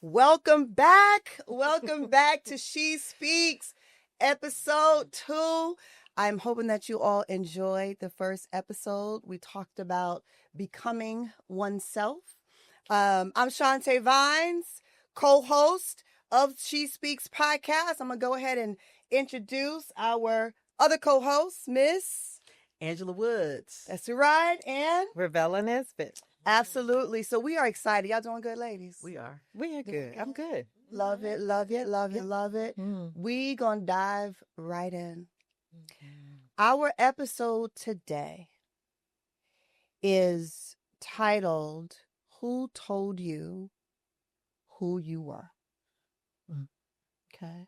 Welcome back. Welcome back to She Speaks, episode 2. I'm hoping that you all enjoyed the first episode. We talked about becoming oneself. I'm Shantae Vines, co-host of She Speaks podcast. I'm going to go ahead and introduce our other co-host, Miss Angela Woods. That's right, and Ravella Nesbitt. absolutely. So we are excited. Y'all doing good, ladies? We are. We are good. I'm good. Love it, love it, love it, love it. We gonna dive right in. Our episode today is titled "Who Told You Who You Were?" Okay,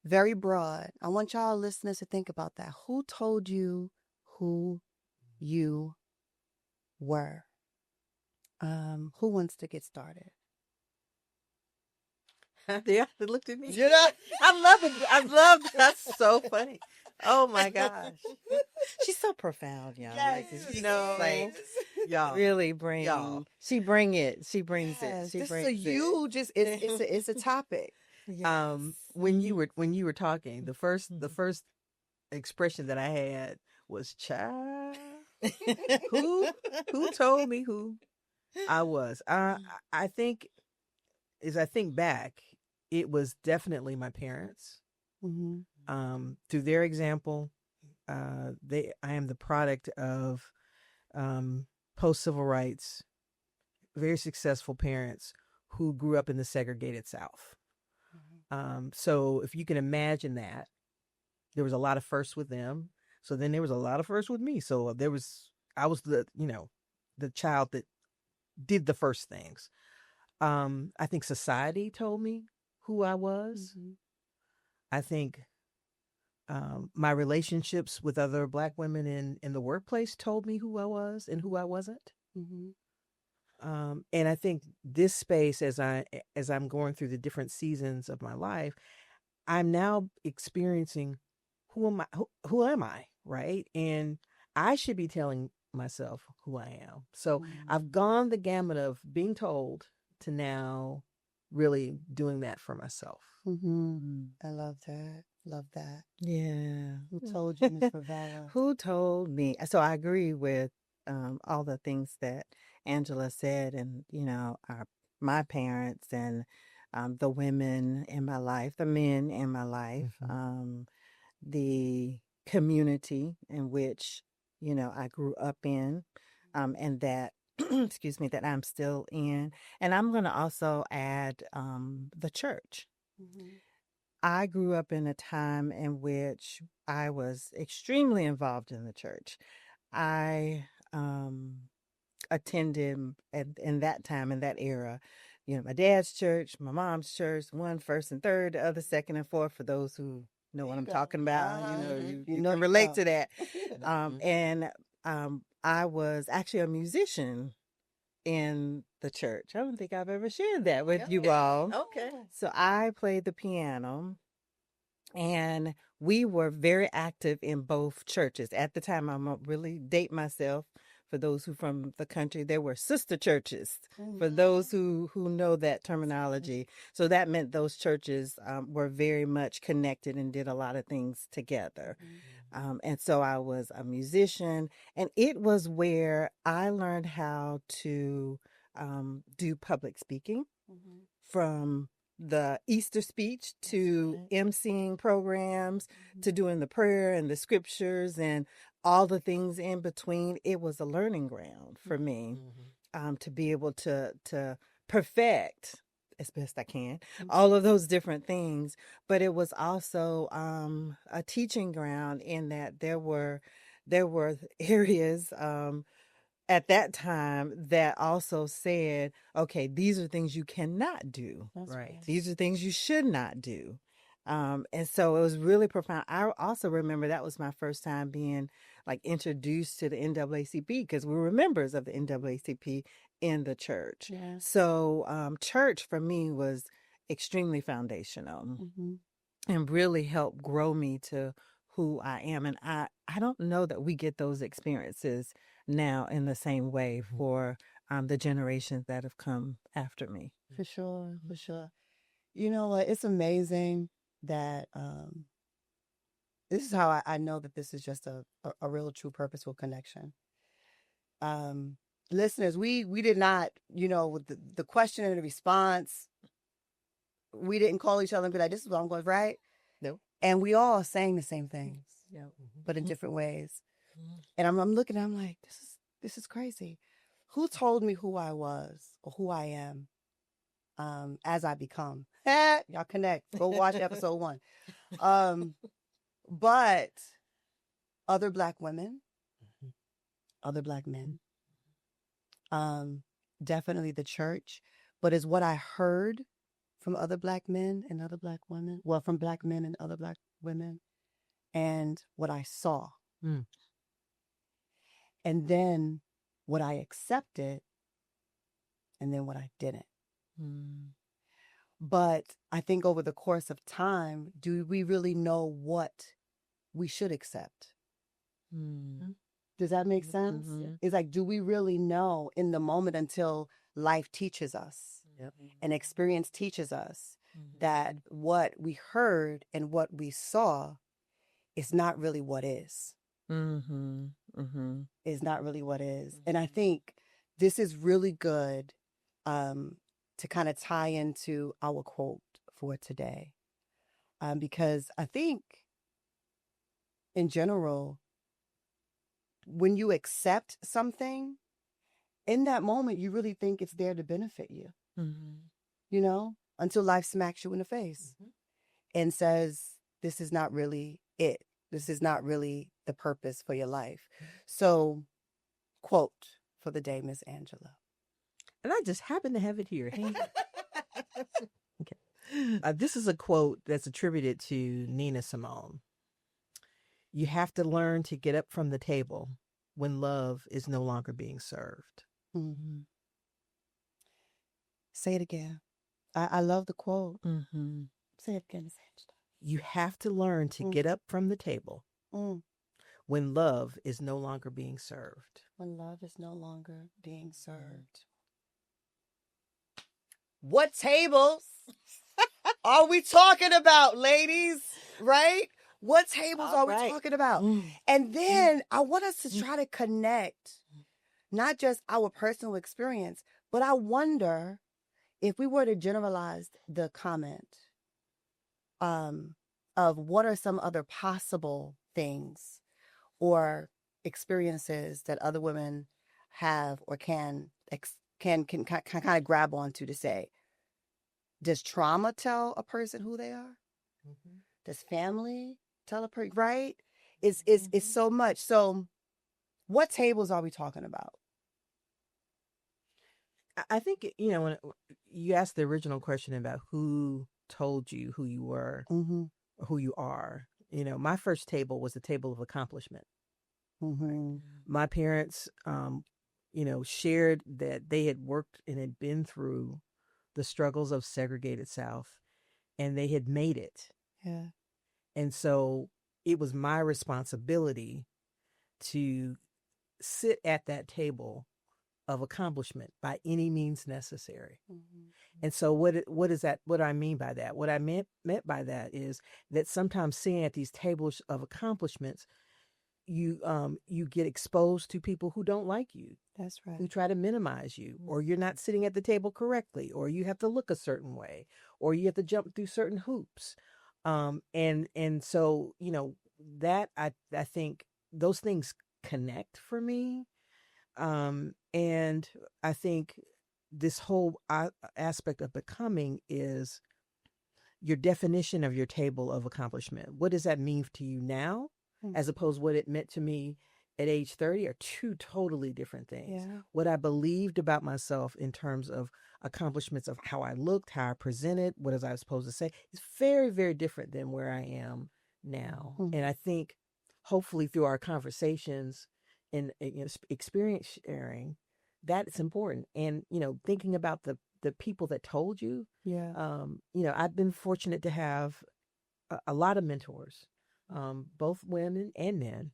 very broad. I want y'all listeners to think about that. Who told you who you were? Who wants to get started? They looked at me. You know? I love it. I love that's so funny. Oh my gosh. She's so profound, y'all. Yes. Like, You know, like y'all. really bring. Y'all. She bring it. She brings Yes, it. She this brings is a huge. It's a topic. Yes. When you were talking, the first expression that I had was child. Who told me who I was? I think as I think back, it was definitely my parents. Through their example, I am the product of post civil rights, very successful parents who grew up in the segregated South. So if you can imagine that, there was a lot of firsts with them. So then there was a lot of firsts with me. So I was the child that did the first things. I think society told me who I was. I think my relationships with other Black women in the workplace told me who I was and who I wasn't. And I think this space, as I'm going through the different seasons of my life, I'm now experiencing who am I, right? And I should be telling myself who I am. So I've gone the gamut of being told to now really doing that for myself. I love that. Love that. Yeah. Who told you, Miss Ravella? Who told me? So I agree with all the things that Angela said, and my parents and the women in my life, the men in my life, the community in which I grew up in, and that excuse me, that I'm still in. And I'm going to also add the church. I grew up in a time in which I was extremely involved in the church. I attended in that time, in that era, my dad's church, my mom's church, one first and third, the other second and fourth, for those who know what I'm talking about. You can relate to that. And I was actually a musician in the church. I don't think I've ever shared that with you all. Okay. So I played the piano, and we were very active in both churches. At the time, I'm going to really date myself. For those who from the country, there were sister churches, for those who know that terminology. So that meant those churches were very much connected and did a lot of things together. And so I was a musician, and it was where I learned how to do public speaking, from the Easter speech to emceeing programs to doing the prayer and the scriptures and all the things in between. It was a learning ground for me to be able to perfect as best I can all of those different things. But it was also a teaching ground in that there were areas at that time that also said, okay, these are things you cannot do. Right. These are things you should not do. And so it was really profound. I also remember that was my first time being like introduced to the NAACP, because we were members of the NAACP in the church. Yeah. So church for me was extremely foundational and really helped grow me to who I am. And I don't know that we get those experiences now in the same way for the generations that have come after me. For sure, for sure. You know what? It's amazing that this is how I know that this is just a real, true, purposeful connection. Listeners, we did not, with the question and the response, we didn't call each other and be like, this is what I'm going, right? No. And we all are saying the same things, Yeah. but in different ways. And I'm looking, I'm like, this is crazy. Who told me who I was or who I am as I become? Y'all connect. Go watch episode 1. But other Black women, other Black men, definitely the church, but is what I heard from other Black men and other Black women, well, from Black men and other Black women, and what I saw. And then what I accepted, and then what I didn't. But I think over the course of time, do we really know what we should accept? Does that make sense? It's like, do we really know in the moment until life teaches us and experience teaches us that what we heard and what we saw is not really what is? Is not really what is. And I think this is really good to kind of tie into our quote for today. Because I think in general, when you accept something, in that moment, you really think it's there to benefit you, until life smacks you in the face and says, this is not really it. This is not really the purpose for your life. So, quote for the day, Miss Angela. And I just happen to have it here. Okay. This is a quote that's attributed to Nina Simone. You have to learn to get up from the table when love is no longer being served. Say it again. I love the quote. Say it again, Miss Angela. You have to learn to get up from the table when love is no longer being served. When love is no longer being served. What tables are we talking about, ladies? Right? What tables are we talking about? And then I want us to try to connect not just our personal experience, but I wonder if we were to generalize the comment of what are some other possible things or experiences that other women have or can kind of grab onto to say, does trauma tell a person who they are? Does family tell a person, right? It's so much. So what tables are we talking about? I think, when you asked the original question about who told you who you were, who you are, my first table was the table of accomplishment. My parents, shared that they had worked and had been through the struggles of segregated South, and they had made it. Yeah. And so it was my responsibility to sit at that table of accomplishment by any means necessary. And so what is that? What I mean by that? What I meant by that is that sometimes sitting at these tables of accomplishments, you get exposed to people who don't like you. That's right. Who try to minimize you, or you're not sitting at the table correctly, or you have to look a certain way, or you have to jump through certain hoops. And so, that I think those things connect for me. And I think this whole aspect of becoming is your definition of your table of accomplishment. What does that mean to you now, as opposed to what it meant to me at age 30 are two totally different things. Yeah. What I believed about myself in terms of accomplishments of how I looked, how I presented, what was I supposed to say, is very, very different than where I am now. And I think hopefully through our conversations and experience sharing, that's important. And, thinking about the people that told you, I've been fortunate to have a lot of mentors, both women and men.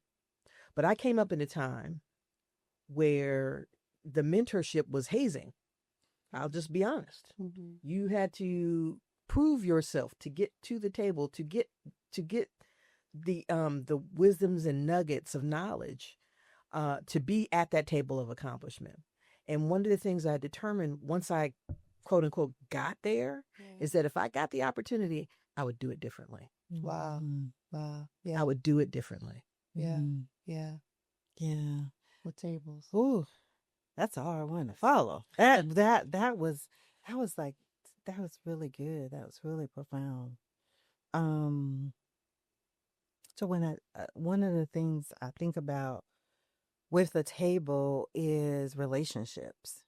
But I came up in a time where the mentorship was hazing. I'll just be honest. Mm-hmm. You had to prove yourself to get to the table, to get the wisdoms and nuggets of knowledge, to be at that table of accomplishment. And one of the things I determined once I quote unquote got there is that if I got the opportunity, I would do it differently. Wow. Wow. Yeah. I would do it differently. Yeah. Yeah. Yeah. With tables. Ooh, that's a hard one to follow. That was like, that was really good. That was really profound. So when one of the things I think about with the table is relationships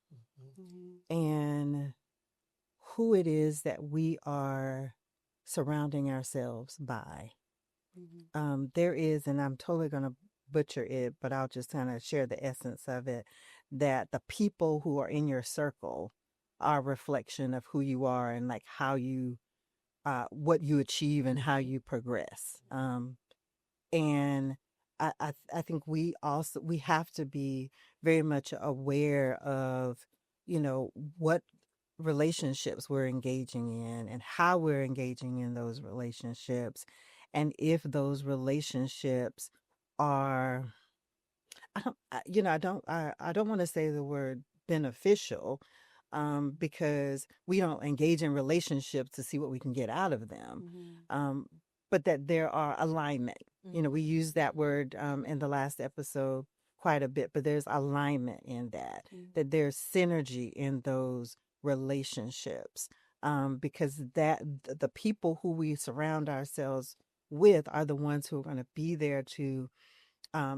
and who it is that we are surrounding ourselves by. There is, and I'm totally going to butcher it, but I'll just kind of share the essence of it, that the people who are in your circle are a reflection of who you are and like how you, what you achieve and how you progress. And I think we have to be very much aware of, what relationships we're engaging in and how we're engaging in those relationships. And if those relationships are, I don't want to say the word beneficial, because we don't engage in relationships to see what we can get out of them. But that there are alignment. We use that word in the last episode quite a bit, but there's alignment in that, that there's synergy in those relationships, because that the people who we surround ourselves with are the ones who are going to be there to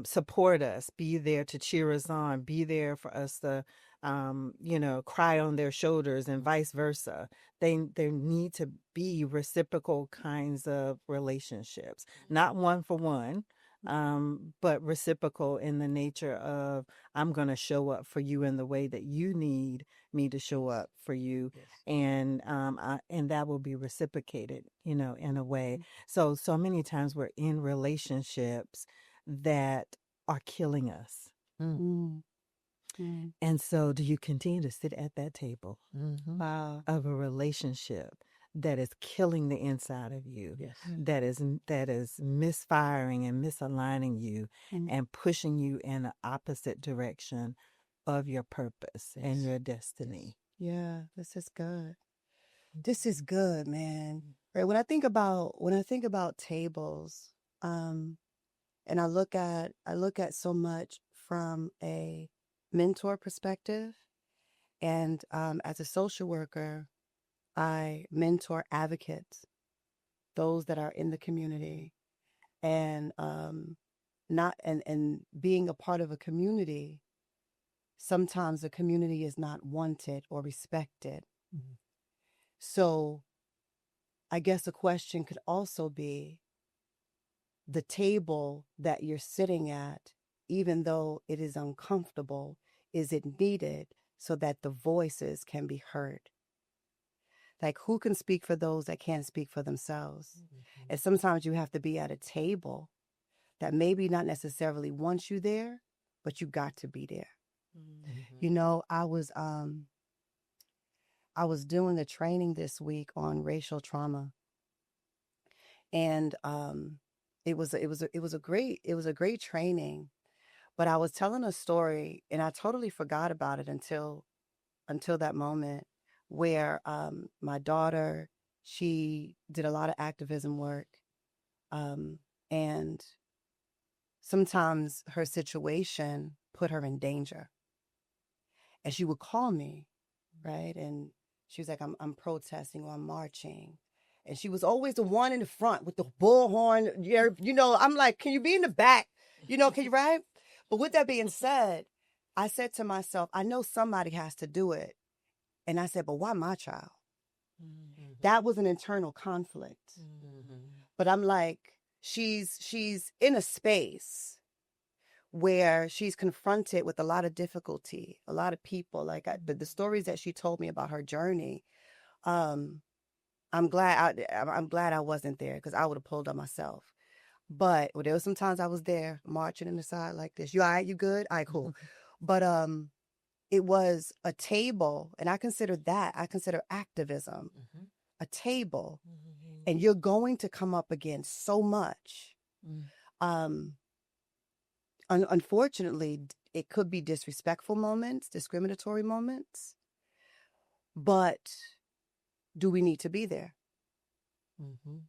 support us, be there to cheer us on, be there for us to, cry on their shoulders and vice versa. There need to be reciprocal kinds of relationships, not one for one, but reciprocal in the nature of, I'm going to show up for you in the way that you need me to show up for you. And that will be reciprocated, in a way. So many times we're in relationships that are killing us. And so do you continue to sit at that table of a relationship that is killing the inside of you, that is misfiring and misaligning you and pushing you in the opposite direction of your purpose and your destiny? Yeah, this is good. This is good, man. Right. When I think about tables, and I look at so much from a mentor perspective, and as a social worker, I mentor advocates, those that are in the community, and not and being a part of a community. Sometimes the community is not wanted or respected. So I guess a question could also be, the table that you're sitting at, even though it is uncomfortable, is it needed so that the voices can be heard? Like, who can speak for those that can't speak for themselves? And sometimes you have to be at a table that maybe not necessarily wants you there, but you got to be there. I was doing a training this week on racial trauma, and it was a great training. But I was telling a story, and I totally forgot about it until that moment, where my daughter, she did a lot of activism work, and sometimes her situation put her in danger, and she would call me, right? And she was like, I'm protesting or I'm marching. And she was always the one in the front with the bullhorn. I'm like, can you be in the back? Can you, right? But with that being said, I said to myself, I know somebody has to do it. And I said, but why my child? That was an internal conflict. But I'm like, she's in a space where she's confronted with a lot of difficulty, a lot of people. Like the stories that she told me about her journey, I'm glad I wasn't there, because I would have pulled up myself. But there was sometimes I was there marching in the side like this. You all right? You good? All right, cool. But it was a table, and I consider activism, Mhm. a table, Mhm. and you're going to come up against so much. Mm. Unfortunately, it could be disrespectful moments, discriminatory moments, but do we need to be there? Mhm.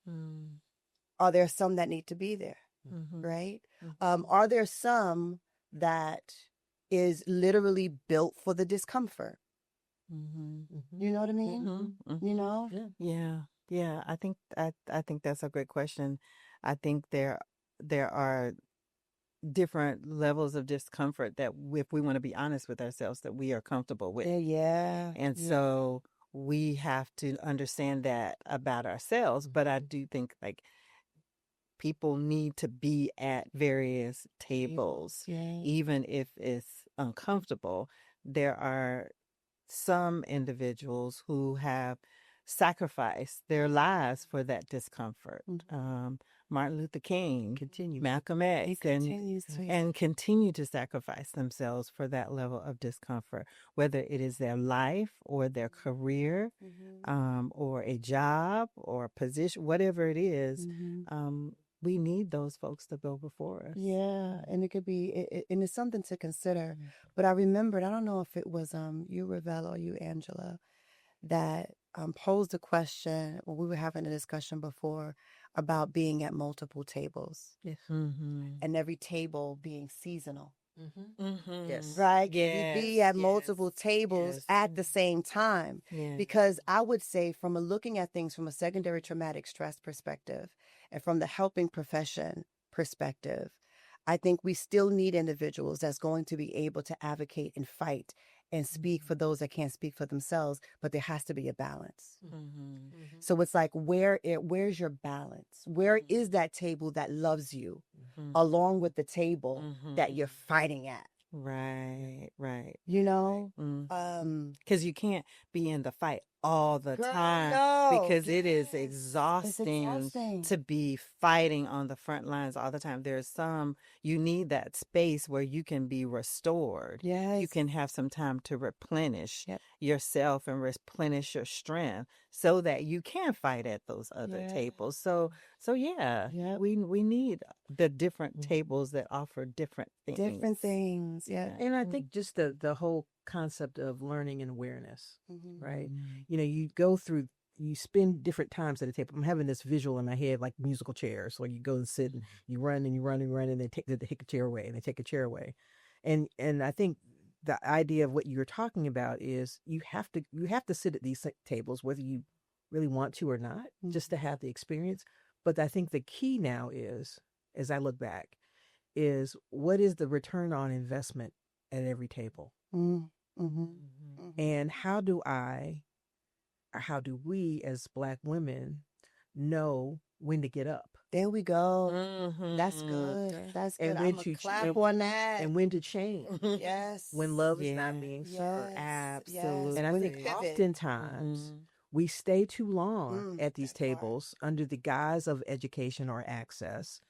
Mm. Are there some that need to be there, Mhm. right? Mhm. Are there some that is literally built for the discomfort? Mhm. Mhm. You know what I mean? Mhm. You Mhm. know? Yeah. Yeah. Yeah. I think that's a great question. I think there are different levels of discomfort that if we want to be honest with ourselves that we are comfortable with. Yeah. And Yeah. so we have to understand that about ourselves. But I do think like people need to be at various tables, Yeah. even if it's uncomfortable. There are some individuals who have sacrificed their lives for that discomfort. Martin Luther King, Continue. Malcolm He X, continues to. and continue to sacrifice themselves for that level of discomfort, whether it is their life or their career, or a job or a position, whatever it is. We need those folks to go before us. Yeah, and it could be, and it's something to consider. But I remembered, I don't know if it was you, Ravel, or you, Angela, that posed a question when we were having a discussion before about being at multiple tables Yes. and every table being seasonal. Yes. Right? Can you be at multiple tables yes. at the same time? Yeah. Because I would say, from looking at things from a secondary traumatic stress perspective and from the helping profession perspective, I think we still need individuals that's going to be able to advocate and fight and speak for those that can't speak for themselves, but there has to be a balance. So it's like, where's your balance? Where is that table that loves you along with the table that you're fighting at? Right, right. You know? Because you can't be in the fight all the Girl, time no. because it is Yes. exhausting, It's exhausting. to be fighting on the front lines all the time. There's you need that space where you can be restored. Yes. You can have some time to replenish Yep. yourself and replenish your strength so that you can fight at those other tables. So yeah, Yep. we need the different tables that offer different things. Different things. Yeah. And I think just the whole concept of learning and awareness, right? You know, you spend different times at a table. I'm having this visual in my head, like musical chairs, where you go and sit and you run and you run and run, and they take a chair away, and they take a chair away, and I think the idea of what you're talking about is you have to sit at these tables whether you really want to or not, just to have the experience. But I think the key now is, as I look back, is what is the return on investment at every table? And how do we as Black women know when to get up? There we go. That's good. That's good. And I'm when going to to clap on that. and when to change Yes. when love is not being served. Absolutely. And I When to think pivot. oftentimes we stay too long at these tables under the guise of education or access,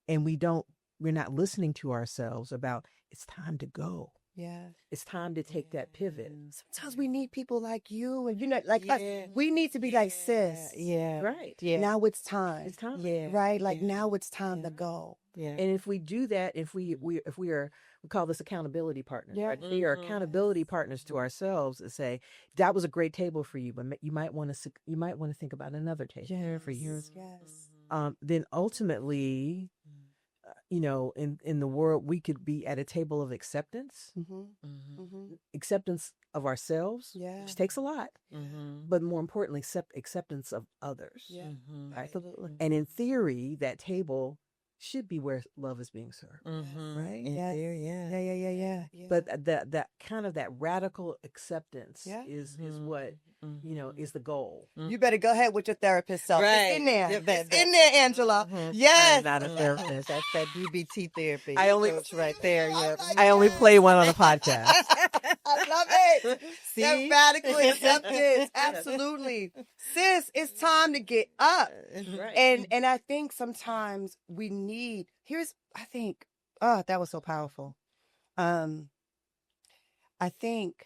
and we're not listening to ourselves about it's time to go. Yeah. It's time to take that pivot. Sometimes we need people like you, and like us. We need to be like, sis. Yeah. Right. Yeah. Now it's time. It's time. Yeah. Right? Like now it's time to go. Yeah. And if we do that, if we call this accountability partners, Yeah. right? If we are accountability partners to ourselves and say that was a great table for you, but you might want to think about another table for you. Yes. Then ultimately, you know, in the world, we could be at a table of acceptance, acceptance of ourselves, which takes a lot, but more importantly, acceptance of others. Yeah. Right? Absolutely. And in theory, that table should be where love is being served, right? Yeah. But that kind of that radical acceptance is what is the goal. You better go ahead with your therapist self. Right. It's in there. It's in there, Angela. Yes. I'm not a therapist. That's that DBT therapy. I only- Coach right there. Yeah. I only play one on a podcast. I love it. See? That radical acceptance. Absolutely. Sis, it's time to get up. Right. And I think sometimes we need, that was so powerful. I I think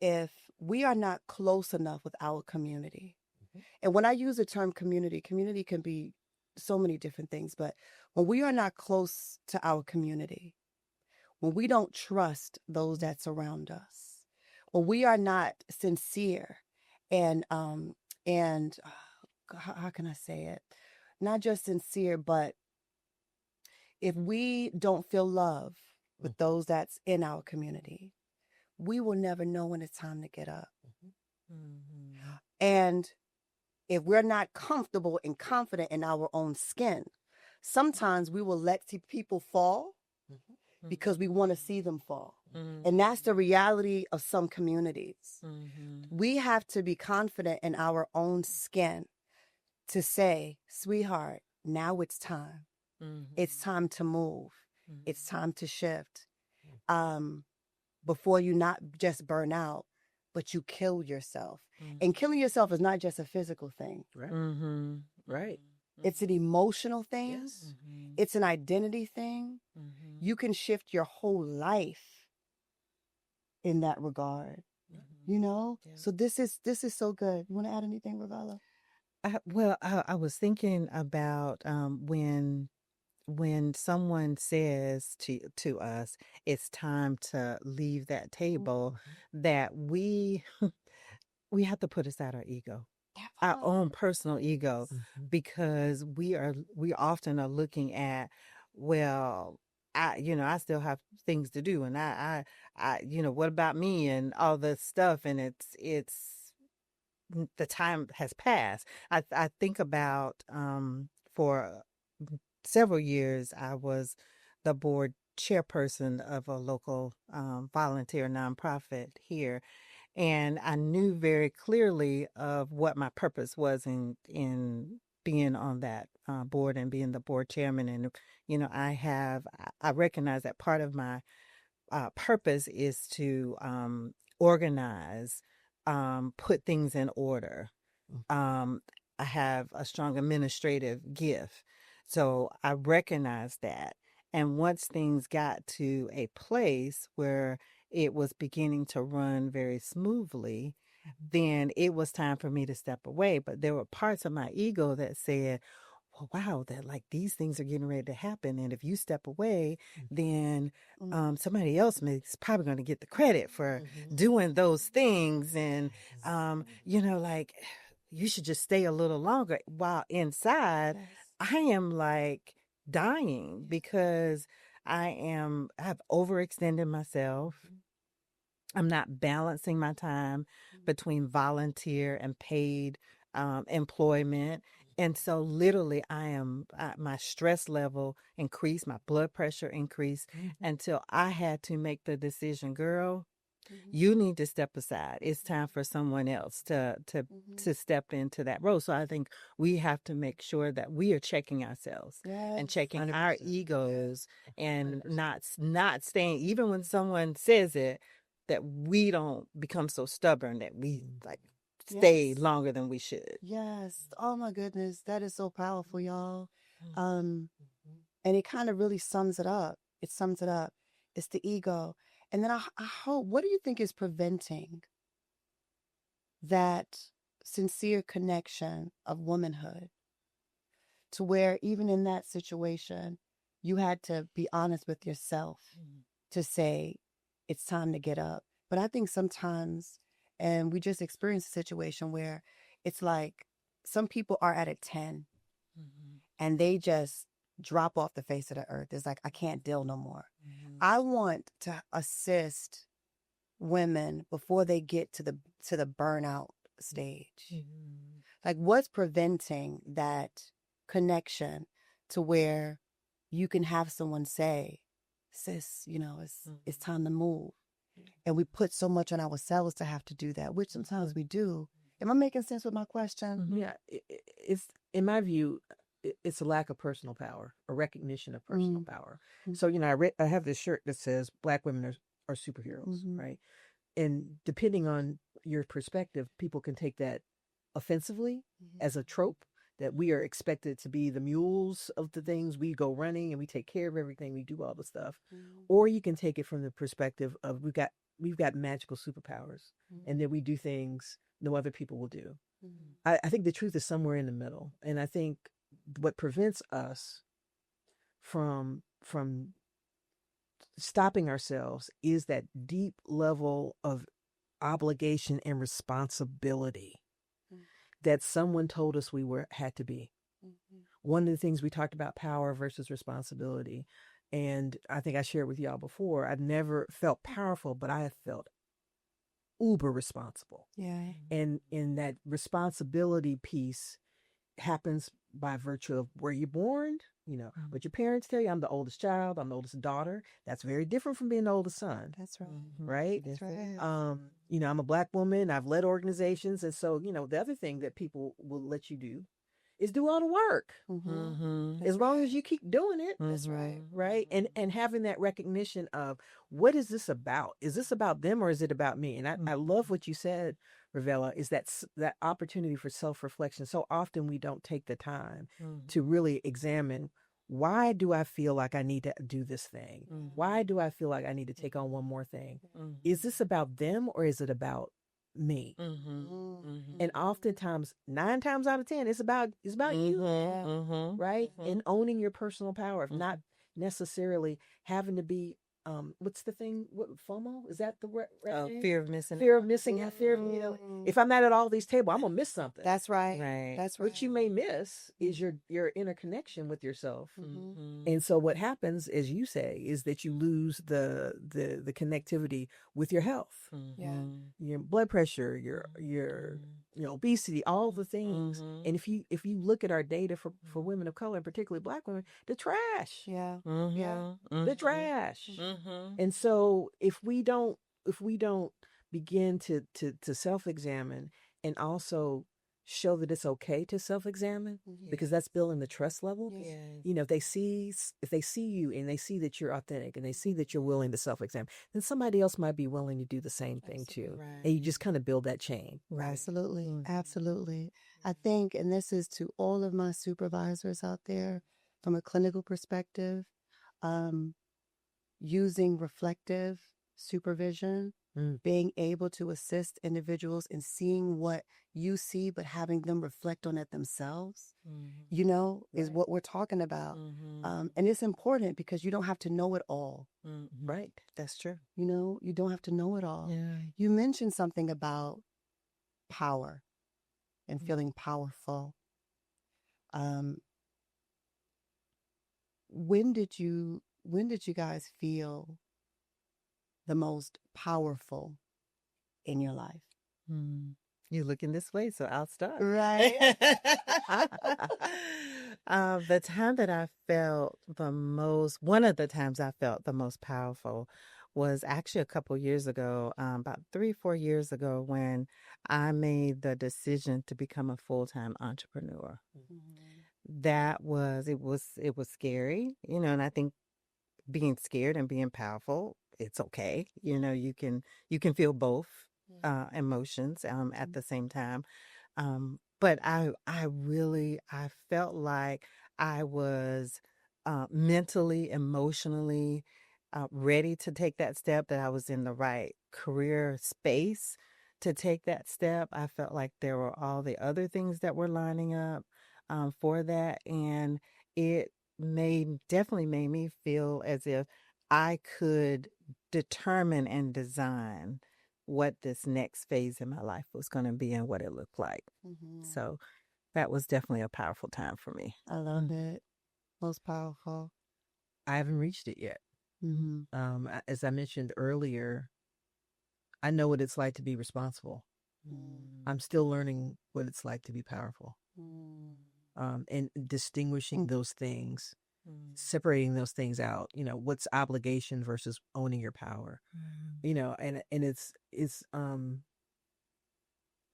if we are not close enough with our community, and when I use the term community, community can be so many different things, but when we are not close to our community, when we don't trust those that surround us, when we are not sincere and how can I say it? Not just sincere, but if we don't feel love with those that's in our community, we will never know when it's time to get up. And if we're not comfortable and confident in our own skin, sometimes we will let people fall because we want to see them fall. And that's the reality of some communities. We have to be confident in our own skin to say, sweetheart, now it's time. It's time to move. It's time to shift. Before you not just burn out, but you kill yourself. And killing yourself is not just a physical thing. Right. Right. It's an emotional thing. Yes. It's an identity thing. You can shift your whole life in that regard. You know? Yeah. So this is so good. You want to add anything, Ravella? I was thinking about when someone says to us, it's time to leave that table, that we have to put aside our ego, our own personal ego, because we often are looking at, well, I still have things to do, and I what about me and all this stuff, and it's the time has passed. I think about for several years I was the board chairperson of a local volunteer nonprofit here, and I knew very clearly of what my purpose was in being on that board and being the board chairman. And I recognize that part of my purpose is to organize, put things in order. I have a strong administrative gift, so I recognize that. And once things got to a place where it was beginning to run very smoothly, then it was time for me to step away. But there were parts of my ego that said, well, wow, that like these things are getting ready to happen. And if you step away, then somebody else is probably going to get the credit for doing those things. And, like you should just stay a little longer. While inside, I am like dying because I've overextended myself. I'm not balancing my time between volunteer and paid employment. And so literally my stress level increased, my blood pressure increased until I had to make the decision, girl, you need to step aside. It's time for someone else to step into that role. So I think we have to make sure that we are checking ourselves and checking 100%. our egos and not staying, even when someone says it, that we don't become so stubborn that we like stay longer than we should. Yes. Oh my goodness. That is so powerful, y'all. And it kind of really sums it up. It sums it up. It's the ego. And then I hope, what do you think is preventing that sincere connection of womanhood to where even in that situation, you had to be honest with yourself to say, it's time to get up. But I think sometimes, and we just experienced a situation where it's like some people are at a 10 and they just drop off the face of the earth. It's like, I can't deal no more. I want to assist women before they get to the burnout stage. Like, what's preventing that connection to where you can have someone say, sis, it's time to move. And we put so much on ourselves to have to do that, which sometimes we do. Am I making sense with my question? Yeah, it's in my view, it's a lack of personal power, a recognition of personal power. So I have this shirt that says Black women are superheroes, right? And depending on your perspective, people can take that offensively as a trope, that we are expected to be the mules of the things. We go running and we take care of everything. We do all the stuff. Or you can take it from the perspective of we've got magical superpowers, and then we do things no other people will do. Mm-hmm. I think the truth is somewhere in the middle, and I think what prevents us from stopping ourselves is that deep level of obligation and responsibility that someone told us we had to be. One of the things we talked about, power versus responsibility, and I think I shared with y'all before, I'd never felt powerful, but I have felt uber responsible. Yeah. And in that responsibility piece happens by virtue of where you're born, what your parents tell you. I'm the oldest child, I'm the oldest daughter. That's very different from being the oldest son. That's right. Right? That's right. I'm a Black woman, I've led organizations, and so, the other thing that people will let you do is do all the work. As long as you keep doing it. That's right. Right. And having that recognition of, what is this about? Is this about them or is it about me? And I love what you said, Ravella, is that opportunity for self-reflection. So often we don't take the time to really examine, why do I feel like I need to do this thing? Why do I feel like I need to take on one more thing? Is this about them or is it about me? And oftentimes, 9 times out of 10, it's about you, right? And owning your personal power, not necessarily having to be what's the thing? What, FOMO? Is that the right name? Fear of missing. Fear of missing out. Fear of, if I'm not at all these tables, I'm gonna miss something. That's right. Right. That's right. What you may miss is your interconnection with yourself. And so what happens, as you say, is that you lose the connectivity with your health, Yeah. your blood pressure, your obesity, all the things. And if you look at our data for women of color, and particularly Black women, the trash. Yeah. Yeah. The trash. And so if we don't begin to self-examine, and also show that it's okay to self-examine, because that's building the trust level. Yes. If they see you and they see that you're authentic and they see that you're willing to self-examine, then somebody else might be willing to do the same thing too. Right. And you just kind of build that chain. Right. Absolutely. Absolutely. I think, and this is to all of my supervisors out there from a clinical perspective, using reflective supervision, being able to assist individuals in seeing what you see, but having them reflect on it themselves, is what we're talking about. And it's important because you don't have to know it all. Right. That's true. You don't have to know it all. Yeah. You mentioned something about power and feeling powerful. When did you guys feel the most powerful in your life? You're looking this way, so I'll start. Right. The time that I felt the most, one of the times I felt the most powerful was actually a couple years ago, about 3-4 years ago, when I made the decision to become a full-time entrepreneur. It was scary, and I think being scared and being powerful, it's okay. You can feel both emotions at the same time. But I felt like I was mentally, emotionally ready to take that step, that I was in the right career space to take that step. I felt like there were all the other things that were lining up for that. And it definitely made me feel as if I could determine and design what this next phase in my life was going to be and what it looked like. So that was definitely a powerful time for me. I love it. Most powerful. I haven't reached it yet. As I mentioned earlier, I know what it's like to be responsible. I'm still learning what it's like to be powerful. And distinguishing those things, separating those things out, what's obligation versus owning your power, and it's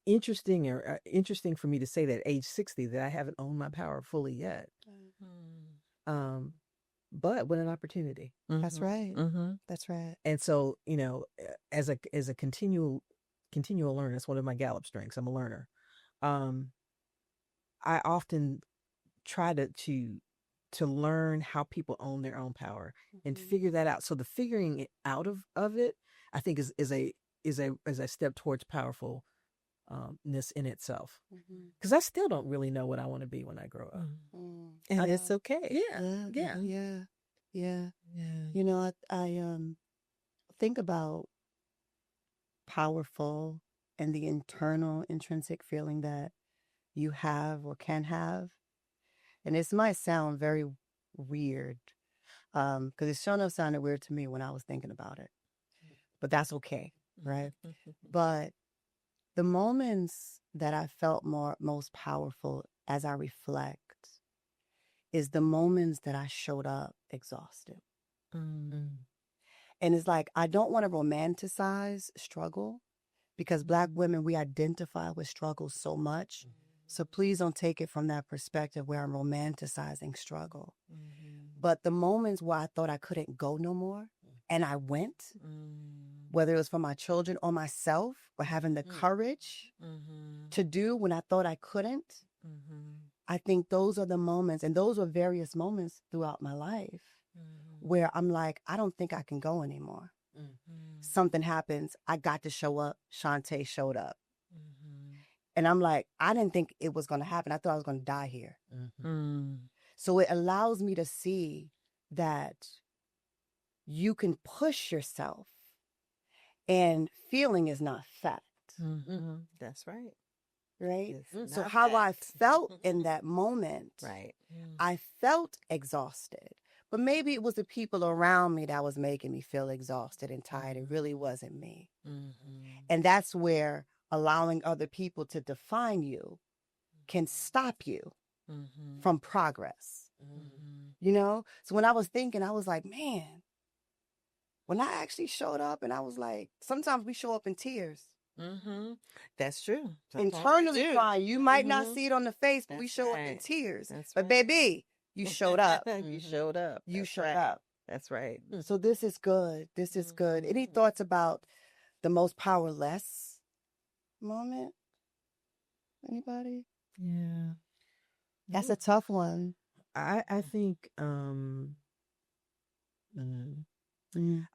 interesting for me to say that at age 60 that I haven't owned my power fully yet. But what an opportunity. That's right. That's right. And so, as a continual learner, that's one of my Gallup strengths. I'm a learner. I often try to learn how people own their own power and figure that out. So the figuring it out of it, I think is a step towards powerfulness in itself. Because I still don't really know what I want to be when I grow up. And I- it's okay. Yeah. Yeah. Yeah. You know, I think about powerful and the internal intrinsic feeling that you have or can have. And this might sound very weird, because it sure enough sounded weird to me when I was thinking about it. But that's okay, right? But the moments that I felt most powerful as I reflect is the moments that I showed up exhausted. And it's like, I don't want to romanticize struggle because Black women, we identify with struggle so much. So please don't take it from that perspective where I'm romanticizing struggle. But the moments where I thought I couldn't go no more and I went, whether it was for my children or myself, or having the courage to do when I thought I couldn't, I think those are the moments, and those were various moments throughout my life where I'm like, I don't think I can go anymore. Something happens, I got to show up. Shantae showed up. And I'm like, I didn't think it was going to happen. I thought I was going to die here. So it allows me to see that you can push yourself and feeling is not fact. That's right. Right? It's So not how I fact. felt in that moment, Right. I felt exhausted. But maybe it was the people around me that was making me feel exhausted and tired. It really wasn't me. And that's where allowing other people to define you can stop you from progress. You know? So when I was thinking, I was like, man, when I actually showed up and I was like, sometimes we show up in tears. That's true. Internally crying. You might not see it on the face, but we That's show up in right. tears. That's But right. baby, you showed up. You showed up. You That's showed right. up. That's right. So this is good. This is good. Any thoughts about the most powerless moment? Anybody? Yeah. That's a tough one. I think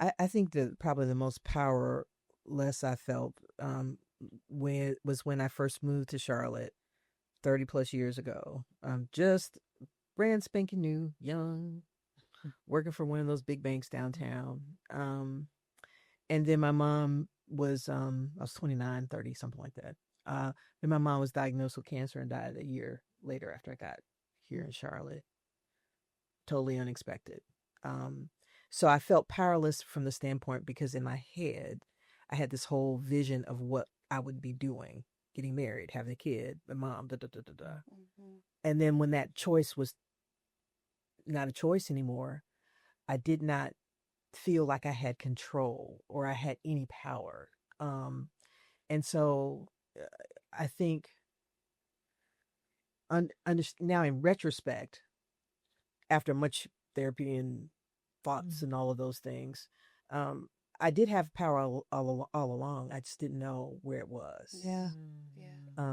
I think that probably the most powerless I felt when I first moved to Charlotte 30 plus years ago. Just brand spanking new, young, working for one of those big banks downtown. And then my mom was I was 29, 30, something like that. Then my mom was diagnosed with cancer and died a year later after I got here in Charlotte. Totally unexpected. So I felt powerless from the standpoint because in my head, I had this whole vision of what I would be doing, getting married, having a kid, my mom, da da da da da. And then when that choice was not a choice anymore, I did not feel like I had control or I had any power. And so I think now in retrospect, after much therapy and thoughts and all of those things, I did have power all along. I just didn't know where it was. Yeah.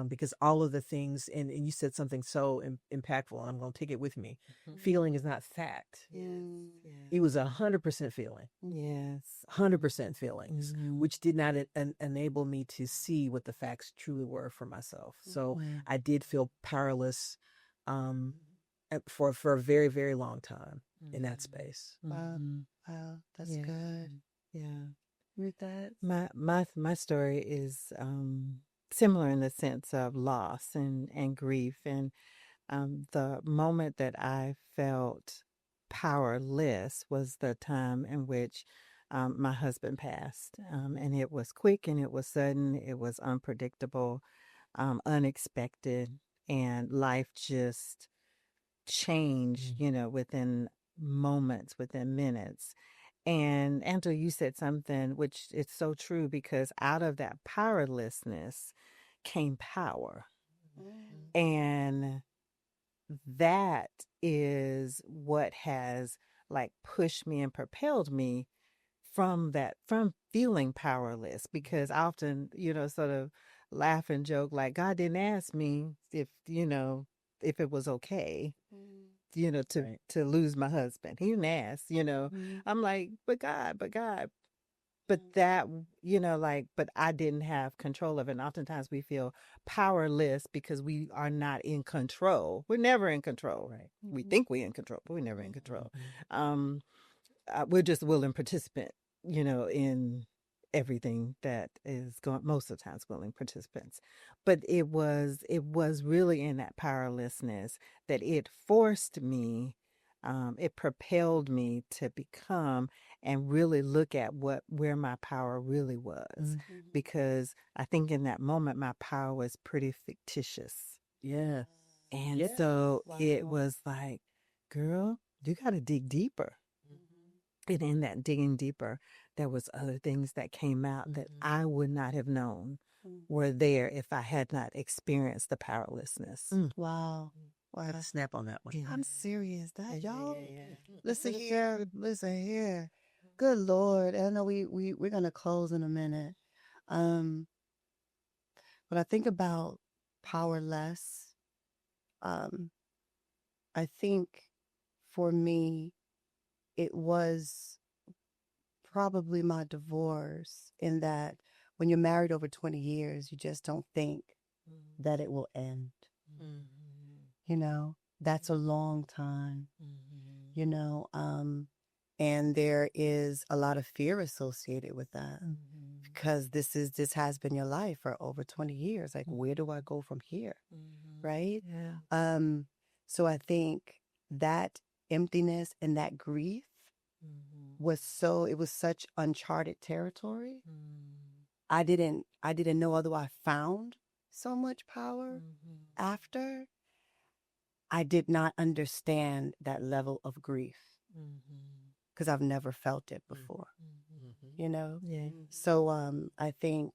Because all of the things, and you said something so impactful, I'm going to take it with me. Feeling is not fact. It was 100% feeling. Yes. 100% feelings, which did not enable me to see what the facts truly were for myself. So I did feel powerless for a very, very long time in that space. Wow. Wow. That's good. Yeah. With that. My story is similar in the sense of loss and grief. And the moment that I felt powerless was the time in which my husband passed. And it was quick and it was sudden, it was unpredictable, unexpected, and life just changed, within moments, within minutes. And Angela, you said something which it's so true because out of that powerlessness came power. And that is what has like pushed me and propelled me from feeling powerless, because I often, sort of laugh and joke like God didn't ask me if it was okay, to lose my husband. He didn't ask, I'm like, but God, but that, but I didn't have control of it. And oftentimes we feel powerless because we are not in control. We're never in control, right? We think we're in control, but we're never in control. We're just a willing participant, in everything that is going, most of the times willing participants. But it was really in that powerlessness that it forced me, it propelled me to become and really look at where my power really was. Because I think in that moment my power was pretty fictitious. Yeah. And so it was like, girl, you got to dig deeper. And in that digging deeper, there was other things that came out that I would not have known were there if I had not experienced the powerlessness. Wow. Wow. Snap on that one. Yeah. I'm serious. That y'all. Yeah. Listen here. Listen here. Good Lord. I know we're gonna close in a minute. When I think about powerless, I think for me it was probably my divorce, in that when you're married over 20 years, you just don't think that it will end. That's a long time, and there is a lot of fear associated with that, because this has been your life for over 20 years. Like, where do I go from here? Right? Yeah. So I think that emptiness and that grief was such uncharted territory. I didn't know, although I found so much power after, I did not understand that level of grief, because I've never felt it before. Yeah. So I think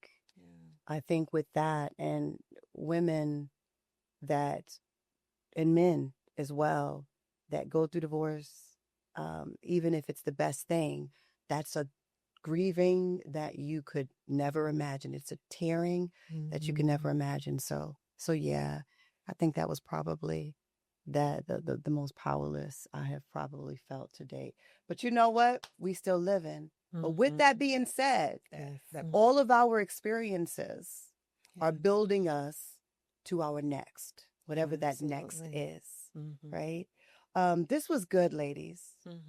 with that, and women that, and men as well, that go through divorce, even if it's the best thing, that's a grieving that you could never imagine. It's a tearing that you could never imagine. So yeah, I think that was probably the most powerless I have probably felt to date. But you know what? We still living. But with that being said, all of our experiences are building us to our next, whatever that next is, right? This was good, ladies.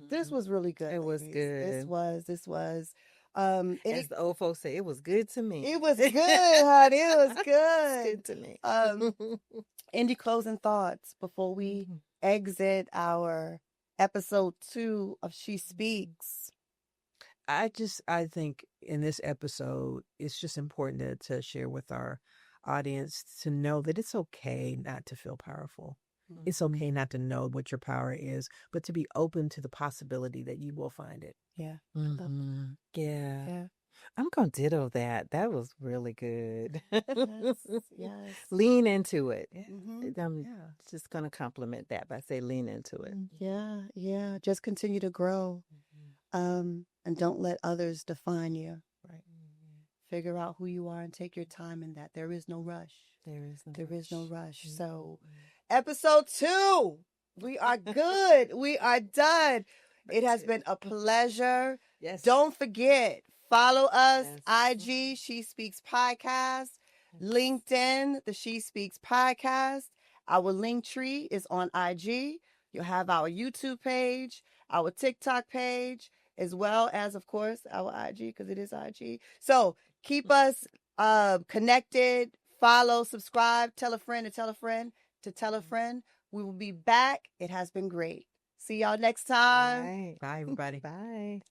This was really good. It was ladies. good. This was. As the old folks say, it was good to me. It was good, honey. It was good. It's good to me. Any closing thoughts before we exit our episode 2 of She Speaks? I think in this episode, it's just important to share with our audience to know that it's okay not to feel powerful. It's okay not to know what your power is, but to be open to the possibility that you will find it. Yeah. Yeah. I'm going to ditto that. That was really good. Yes. Lean into it. Mm-hmm. I'm just going to compliment that by saying lean into it. Yeah. Just continue to grow. And don't let others define you. Right. Figure out who you are and take your time in that. There is no rush. There is no rush. So, episode 2, we are good. We are done. It has been a pleasure. Yes. Don't forget, follow us, IG, She Speaks Podcast, LinkedIn, the She Speaks Podcast. Our link tree is on IG. You'll have our YouTube page, our TikTok page, as well as, of course, our IG, because it is IG. So keep us connected, follow, subscribe, tell a friend to tell a friend to tell a friend. We will be back. It has been great. See y'all next time. Right. Bye, everybody. Bye.